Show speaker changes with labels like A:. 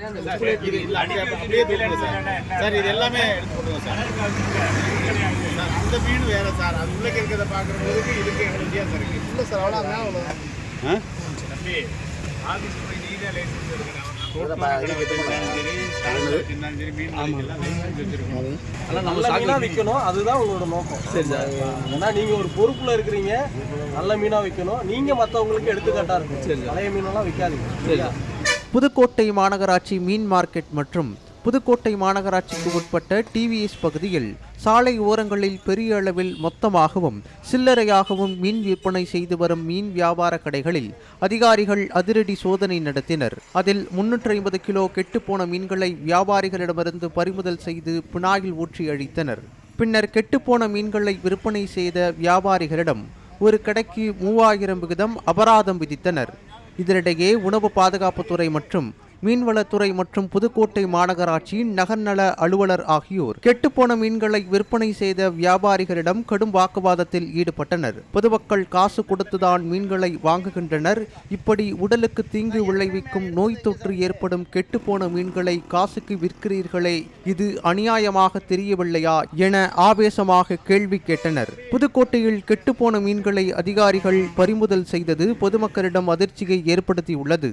A: அப்படியே தூக்குங்க சார். இது எல்லாமே எடுத்து போடுங்க சார். அந்த மீன் வேற சார். அது உள்ளே இருக்கிறத பார்க்குற போதுக்கு இதுக்கு எவ்வளோ வித்தியாசம் இருக்கு. இல்லை சார், அவ்வளோ தம்பி ஆஃபீஸ் போய் நீங்க லைசன்ஸ் எடுக்கணும்.
B: நல்ல மீனா விற்கணும், அதுதான் உங்களோட நோக்கம். சரி சார். ஏன்னா நீங்க ஒரு பொறுப்புல இருக்கிறீங்க, நல்ல மீனா விற்கணும், நீங்க மற்றவங்களுக்கு எடுத்துக்காட்டா இருக்கும். சரி, பழைய மீனெல்லாம் விற்காதீங்க. சரியா?
C: புதுக்கோட்டை மாநகராட்சி மீன் மார்க்கெட் மற்றும் புதுக்கோட்டை மாநகராட்சிக்கு உட்பட்ட டிவிஎஸ் பகுதியில் சாலை ஓரங்களில் பெரிய அளவில் மொத்தமாகவும் சில்லறையாகவும் மீன் விற்பனை செய்து வரும் மீன் வியாபார கடைகளில் அதிகாரிகள் அதிரடி சோதனை நடத்தினர். அதில் 350 கிலோ கெட்டுப்போன மீன்களை வியாபாரிகளிடமிருந்து பறிமுதல் செய்து பினாயில் ஊற்றி அழித்தனர். பின்னர் கெட்டுப்போன மீன்களை விற்பனை செய்த வியாபாரிகளிடம் ஒரு கடைக்கு 3000 விகிதம் அபராதம் விதித்தனர். இதனிடையே உணவு பாதுகாப்புத்துறை மற்றும் மீன்வளத்துறை மற்றும் புதுக்கோட்டை மாநகராட்சியின் நகர்நல அலுவலர் ஆகியோர் கெட்டுப்போன மீன்களை விற்பனை செய்த வியாபாரிகளிடம் கடும் வாக்குவாதத்தில் ஈடுபட்டனர். பொதுமக்கள் காசு கொடுத்துதான் மீன்களை வாங்குகின்றனர், இப்படி உடலுக்கு தீங்கு விளைவிக்கும் நோய் தொற்று ஏற்படும் கெட்டுப்போன மீன்களை காசுக்கு விற்கிறீர்களே, இது அநியாயமாக தெரியவில்லையா என ஆவேசமாக கேள்வி கேட்டனர். புதுக்கோட்டையில் கெட்டுப்போன மீன்களை அதிகாரிகள் பறிமுதல் செய்தது பொதுமக்களிடம் அதிர்ச்சியை ஏற்படுத்தியுள்ளது.